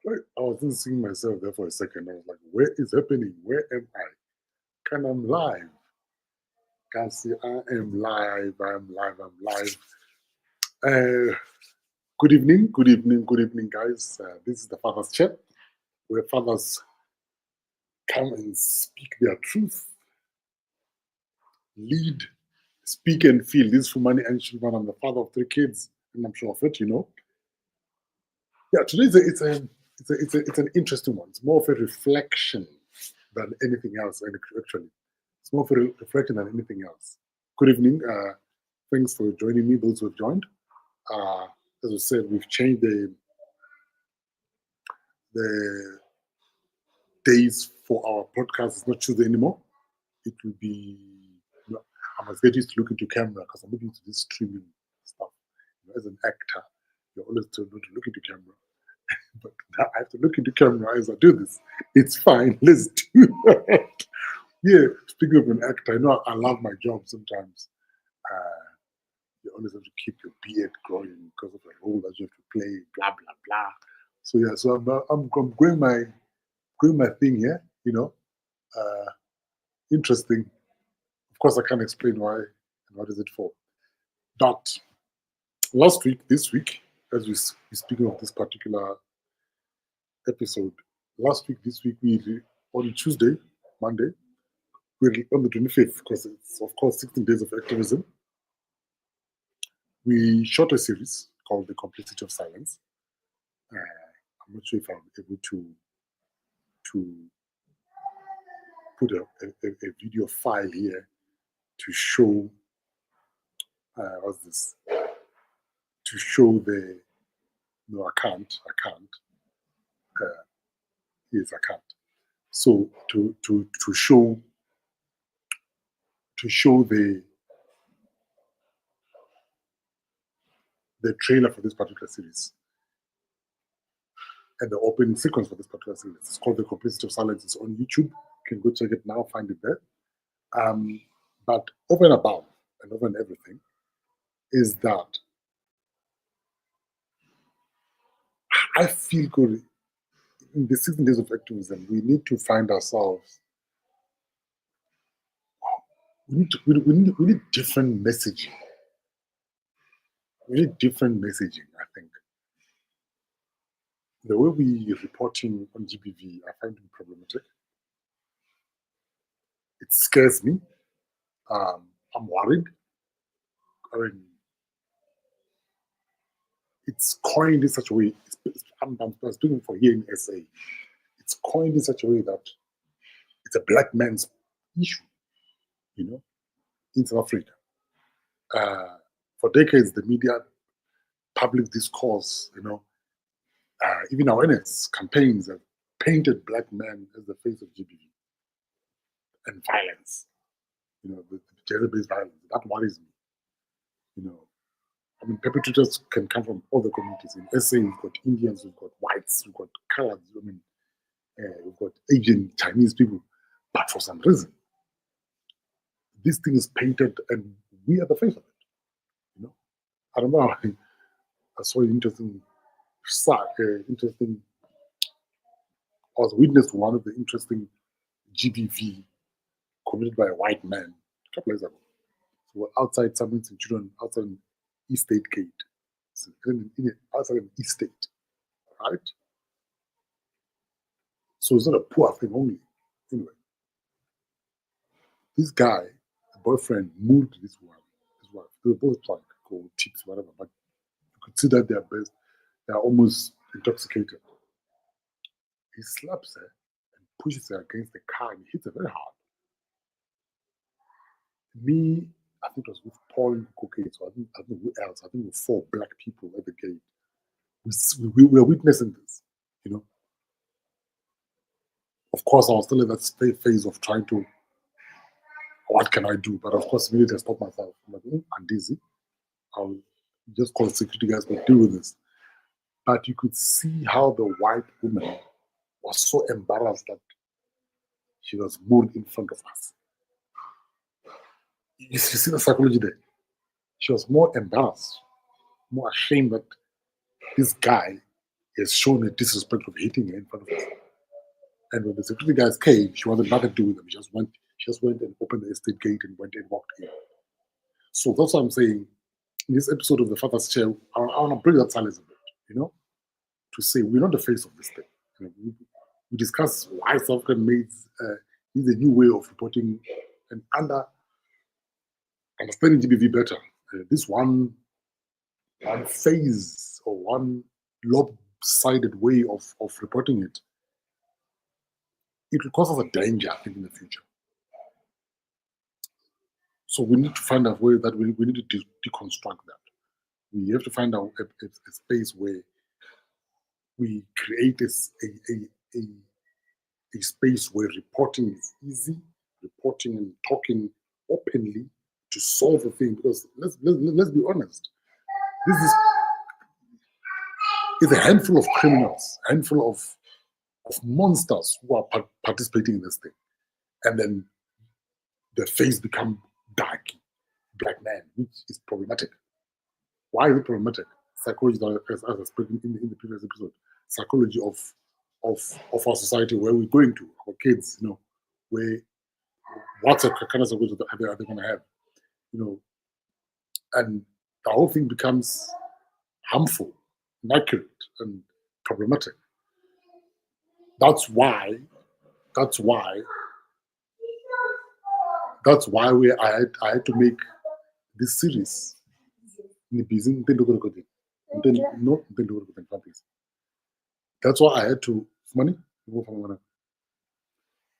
I was just seeing myself there for a second. I was like, where is happening? Where am I? Can I'm live? Can see I am live. I'm live. I'm live. Uh, good evening, guys. This is the Father's Chat, where fathers come and speak their truth, lead, speak and feel. This is Fumani and Shilvan. I'm the father of 3 kids, and I'm sure of it. Yeah, today it's an interesting one. It's more of a reflection than anything else. And actually, it's more of a reflection than anything else. Good evening. Thanks for joining me. Those who have joined. As I said, we've changed the days for our podcast. It's not Tuesday anymore. It will be. I must get used to look into camera because I'm looking into this streaming stuff. As an actor, you're always told not to look into camera. But now I have to look into camera as I do this. It's fine. Let's do that. Yeah, speaking of an actor, I know I love my job sometimes. You always have to keep your beard growing because of the role that you have to play, blah, blah, blah. So, yeah, so I'm going my thing here, Interesting. Of course, I can't explain why and what is it for. But this week, as we're speaking of this particular episode, this week, on Tuesday, Monday, we're on the 25th, because it's, of course, 16 days of activism. We shot a series called The Complicity of Silence. I'm not sure if I'm able to put a video file here to show, what's this? To show the, no, I can't. Yes, I can't. So to show the trailer for this particular series and the opening sequence for this particular series. It's called The Complicity of Silence. It's on YouTube. You can go check it now, find it there. But over and above and over and everything is that I feel good. In the 16 days of activism, we need to find ourselves. We need different messaging. We need different messaging, I think. The way we're reporting on GBV, I find it problematic. It scares me. I'm worried. I mean, it's coined in such a way. I'm speaking for here in SA. It's coined in such a way that it's a black man's issue, in South Africa. For decades, the media, public discourse, even awareness campaigns have painted black men as the face of GBV and violence, the gender-based violence. That worries me, I mean, perpetrators can come from all the communities. In SA, we've got Indians, we've got whites, we've got colors, we've got Asian, Chinese people. But for some reason, this thing is painted and we are the face of it. I don't know. I saw an interesting. I was witness to one of the interesting GBV committed by a white man a couple of years ago. So we're outside Summerton Children, outside an estate gate. So outside an estate, right? So it's not a poor thing only. Anyway, this guy, the boyfriend, moved his wife. They were both like gold tips, whatever, but you could see that they're almost intoxicated. He slaps her and pushes her against the car and hits her very hard. Me, I think it was with Paul and cocaine, so I think who else? I think with 4 black people at the gate. We were witnessing this, Of course, I was still in that phase of trying to, what can I do? But of course, immediately I stopped myself. I'm like, I'm dizzy. I'll just call security guys to deal with this. But you could see how the white woman was so embarrassed that she was moved in front of us. You see the psychology there. She was more embarrassed, more ashamed that this guy He has shown a disrespect of hitting her in front of us. And when the security guys came, she wasn't nothing to do with them. She just went and opened the estate gate and went and walked in. So that's what I'm saying. In this episode of The Father's Chair, I want to bring that silence a bit, to say we're not the face of this thing. We discuss why South African maids need a new way of reporting and understanding GBV better. This one phase or one lopsided way of reporting it will cause us a danger, I think, in the future. So we need to find a way that we need to deconstruct that. We have to find out a space where we create a space where reporting is easy, reporting and talking openly to solve a thing. Because let's be honest, this is a handful of criminals, a handful of monsters who are participating in this thing, and then their face become dark, black man, which is problematic. Why is it problematic? Psychology, as I spoke in the previous episode, psychology of our society, where we're going to, our kids, where what kind of psychology are they going to have, and the whole thing becomes harmful, inaccurate, and problematic. That's why I had to make this series. That's why I had to money.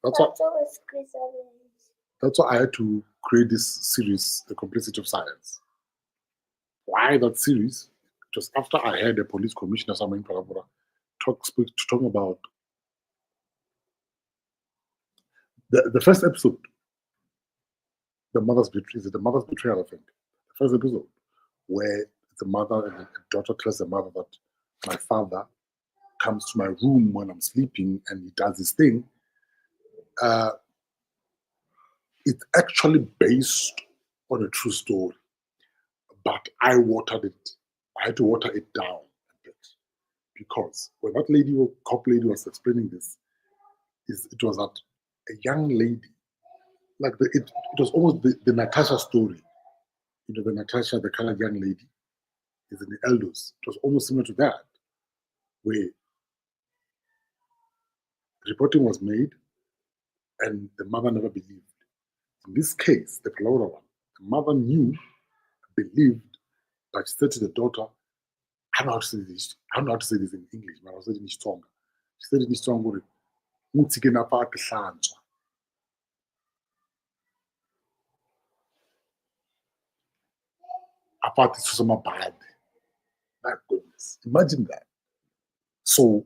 That's why I had to create this series, The Complicity of Silence. Why that series? Just after I had a police commissioner, Samuel Palabora, talking about the first episode, the mother's betrayal, I think. The first episode, where the mother and the daughter tells the mother that my father comes to my room when I'm sleeping and he does this thing. It's actually based on a true story, but I had to water it down a bit, because when that cop lady was explaining this, it was that a young lady, like it was almost the Natasha story. The Natasha, the colored young lady, is in the Elders. It was almost similar to that, where reporting was made and the mother never believed. In this case, the Palora one, the mother knew, believed, but she said to the daughter, I don't know how to say this. I don't know how to say this in English, but I said it in Tonga. She said it in Tonga, apart is so bad. My goodness, imagine that. So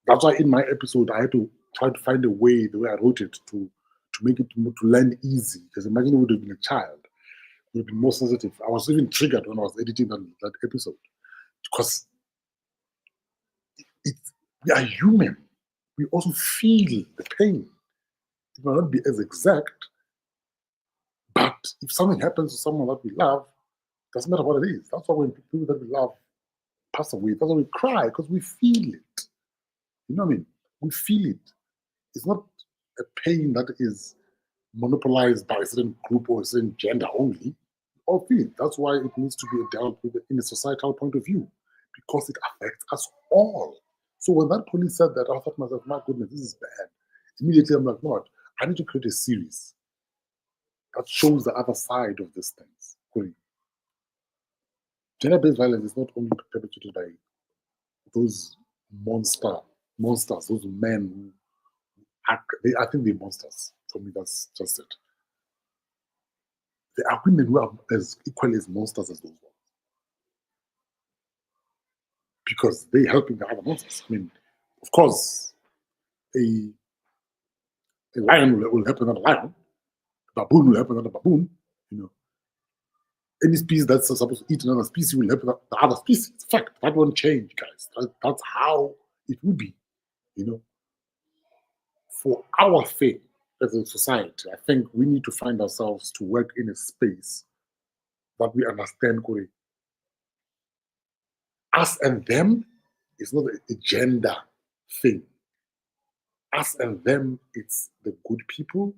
that's why in my episode I had to try to find a way, the way I wrote it, to make it to land easy. Because imagine it would have been a child, would have been more sensitive. I was even triggered when I was editing that episode, because we are human. We also feel the pain. It might not be as exact, but if something happens to someone that we love, doesn't matter what it is. That's why when people that we love pass away, that's why we cry, because we feel it. You know what I mean? We feel it. It's not a pain that is monopolized by a certain group or a certain gender only. We all feel it. That's why it needs to be dealt with in a societal point of view, because it affects us all. So when that police said that, I thought to myself, my goodness, this is bad. Immediately I'm like, no, I need to create a series that shows the other side of these things. Gender-based violence is not only perpetrated by those monsters, those men who I think they're monsters. For me, that's just it. There are women who are as equally as monsters as those ones, because they're helping the other monsters. I mean, of course, a lion will help another lion, a baboon will help another baboon. Any species that's supposed to eat another species will help the other species. It's fact. That won't change, guys. That's how it will be. For our thing as a society, I think we need to find ourselves to work in a space that we understand us and them It's not a gender thing. Us and them, it's the good people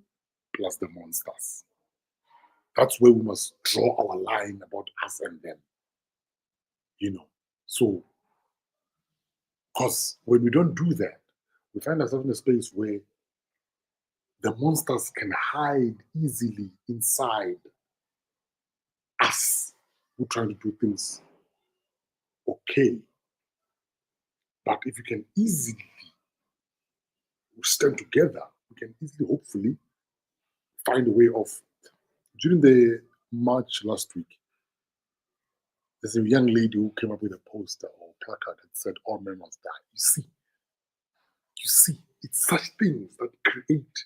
plus the monsters. That's where we must draw our line about us and them. So, because when we don't do that, we find ourselves in a space where the monsters can hide easily inside us who try to do things okay. But if you can easily stand together, we can easily, hopefully, find a way of. During the march last week, there's a young lady who came up with a poster or placard that said, "All men must die." You see, it's such things that create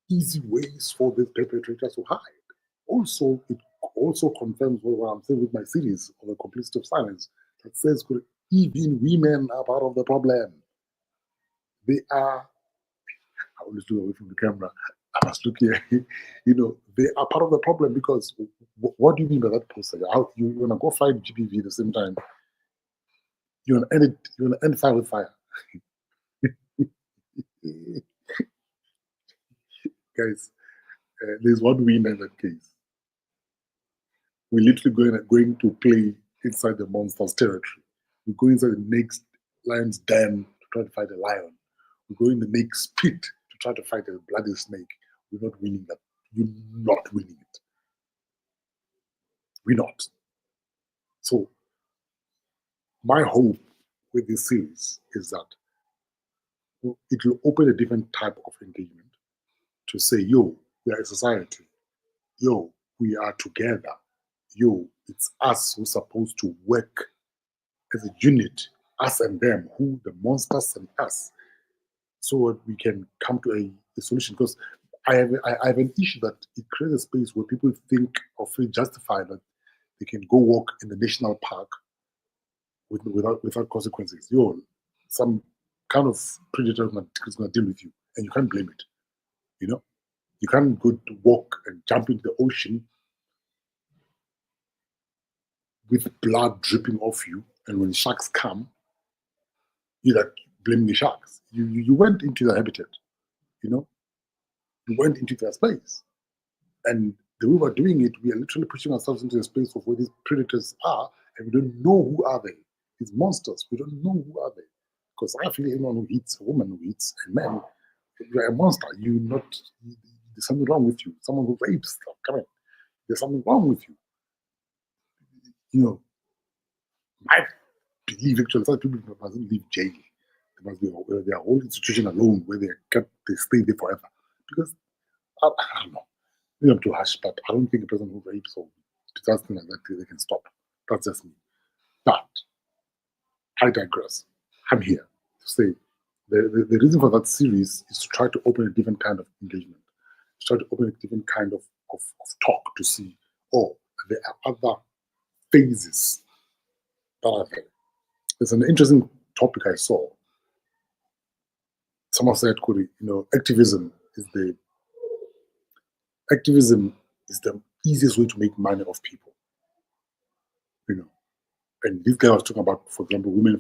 easy ways for these perpetrators to hide. Also, it also confirms what I'm saying with my series of the Complicity of Silence that says even women are part of the problem. They are. I always look away from the camera. I must look here. They are part of the problem because what do you mean by that poster? You want to go fight GBV at the same time? You want to end it? You want to end fire with fire? Guys, there's one winner in that case. We're literally going to play inside the monster's territory. We go inside the next lion's den to try to fight a lion. We go in the next pit to try to fight a bloody snake. We're not winning that. You're not winning it. We're not. So, my hope with this series is that it will open a different type of engagement to say, yo, we are a society. Yo, we are together. Yo, it's us who's supposed to work as a unit, us and them, who the monsters and us, so that we can come to a solution. Because I have an issue that it creates a space where people think or feel justified that they can go walk in the national park without consequences. Some kind of predator is going to deal with you, and you can't blame it. You can't go to walk and jump into the ocean with blood dripping off you, and when sharks come, you like blaming the sharks. You went into the habitat, you went into their space, and the way we're doing it, we are literally pushing ourselves into a space of where these predators are, and we don't know who are they. These monsters, we don't know who are they. Because I feel anyone who hits a woman, who hits a man, you're a monster. There's something wrong with you. Someone who rapes, come on, there's something wrong with you. I believe actually some people mustn't leave jail. There must be their whole institution alone where they stay there forever. Because I don't know. Maybe I'm too harsh, but I don't think a person who rapes or does things like that they can stop. That's just me. But I digress. I'm here to say the reason for that series is to try to open a different kind of engagement, to try to open a different kind of talk to see, there are other phases that are there. There's an interesting topic I saw. Someone said, activism is the easiest way to make money off people. And this guy was talking about, for example, women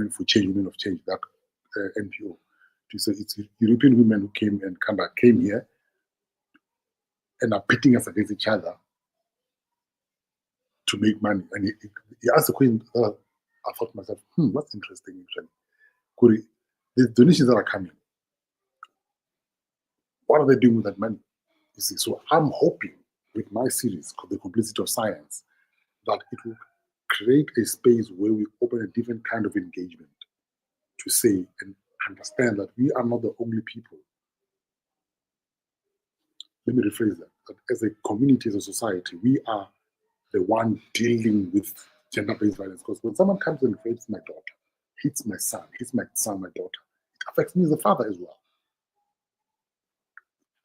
for change, women of change, that NPO. So it's European women who came here and are pitting us against each other to make money. And he asked the question. I thought to myself, that's interesting. Actually, the donations that are coming, what are they doing with that money? You see, so I'm hoping with my series called The Complicity of Silence that it will create a space where we open a different kind of engagement to say and understand that we are not the only people. Let me rephrase that as a community, as a society, we are the one dealing with gender-based violence. Because when someone comes and rapes my daughter, hits my son, my daughter, it affects me as a father as well.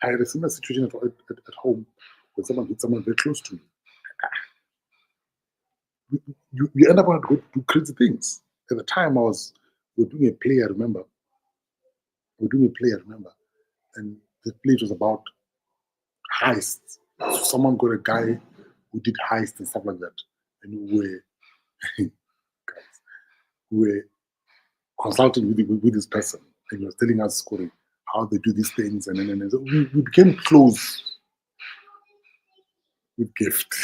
I had a similar situation at home when someone hit someone very close to me. You end up wanting to go do crazy things. At the time, we're doing a play, I remember. And the play was about heists. So someone got a guy who did heists and stuff like that. And we were, guys, we were consulting with this person, and he was telling us how they do these things, and so we became close with Gift.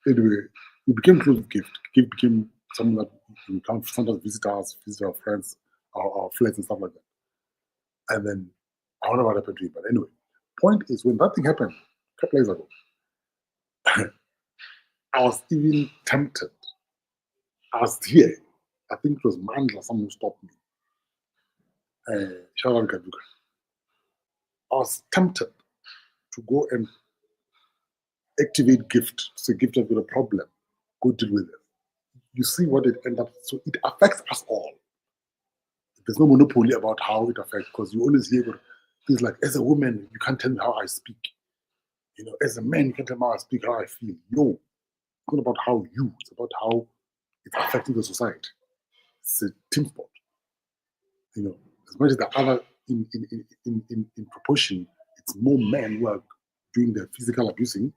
Anyway, we became close with Gift. Gift became someone that we can sometimes visit us, visit our friends, our flats and stuff like that. And then I don't know what happened to him, but anyway, point is when that thing happened a couple days ago, I was even tempted. I was here. I think it was Mandla, someone who stopped me. Shout out Kaduka. I was tempted to go and activate Gift. Say, Gift has got a problem. Go deal with it. You see what it ends up. So it affects us all. There's no monopoly about how it affects, because you always hear things like, as a woman, you can't tell me how I speak. As a man, you can't tell me how I speak, how I feel. No, it's not about how it's about how it's affecting the society. It's a team sport. As much as the other in proportion, it's more men who are doing the physical abusing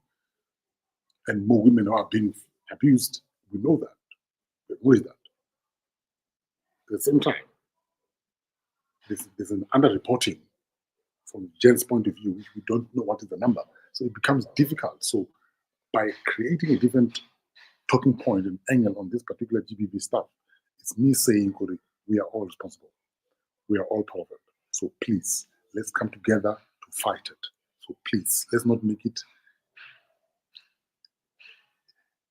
and more women who are being abused. We know that. But where is that? At the same time, there's an underreporting from Jen's point of view, which we don't know what is the number. So it becomes difficult. So by creating a different talking point and angle on this particular GBV stuff, it's me saying, we are all responsible. We are all part of it. So please, let's come together to fight it. So please, let's not make it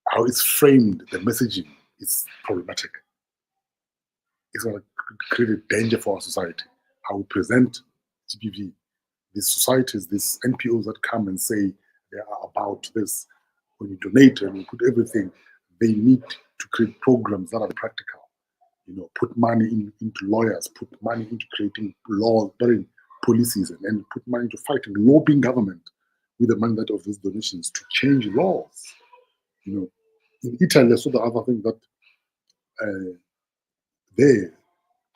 how it's framed, the messaging is problematic. It's going to create a danger for our society. How we present GBV, these societies, these NPOs that come and say they are about this. When you donate and you put everything, they need to create programs that are practical. Put money into lawyers, put money into creating laws, policies, and put money into fighting, lobbying government with the mandate of these donations to change laws. In Italy, I saw the other thing that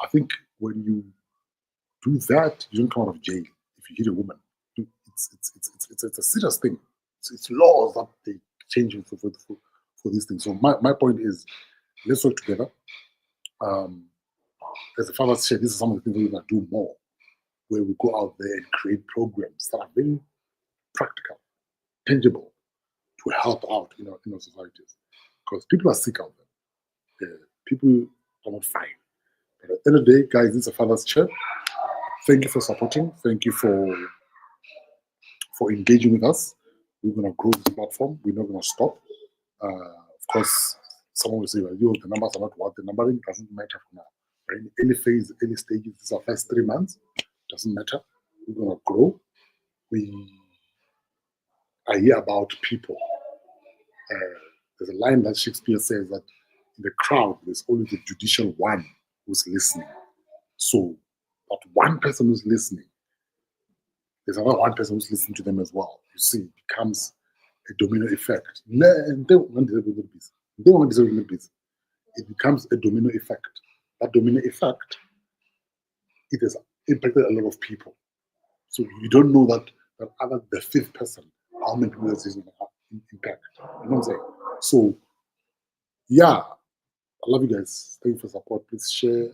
I think when you do that, you don't come out of jail if you hit a woman. It's a serious thing. It's laws that they change for these things. So my point is, let's work together. As the father said, this is some of the things we're going to do more, where we go out there and create programs that are very practical, tangible, to help out in our societies. Because people are sick out there. People are not fine. But at the end of the day, guys, this is a father's chair. Thank you for supporting. Thank you for engaging with us. We're going to grow this platform. We're not going to stop. Of course, someone will say, well, the numbers are not what the numbering doesn't matter for now. But in any phase, any stages, this is our first 3 months. Doesn't matter. We're going to grow. I hear about people. There's a line that Shakespeare says that in the crowd, there's only the judicial one who's listening. So, that one person who's listening, there's another one person who's listening to them as well. You see, it becomes a domino effect. It becomes a domino effect. That domino effect, it has impacted a lot of people. So you don't know that other the fifth person, how many people this is going to impact. You know what I'm saying? So, yeah, I love you guys. Thank you for support. Please share.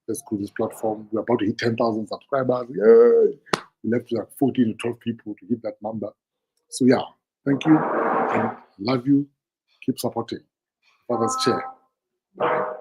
Let's grow this platform. We're about to hit 10,000 subscribers. Yay! We left like 14 to 12 people to hit that number. So, yeah, thank you and love you. Keep supporting. Father's chair. Bye.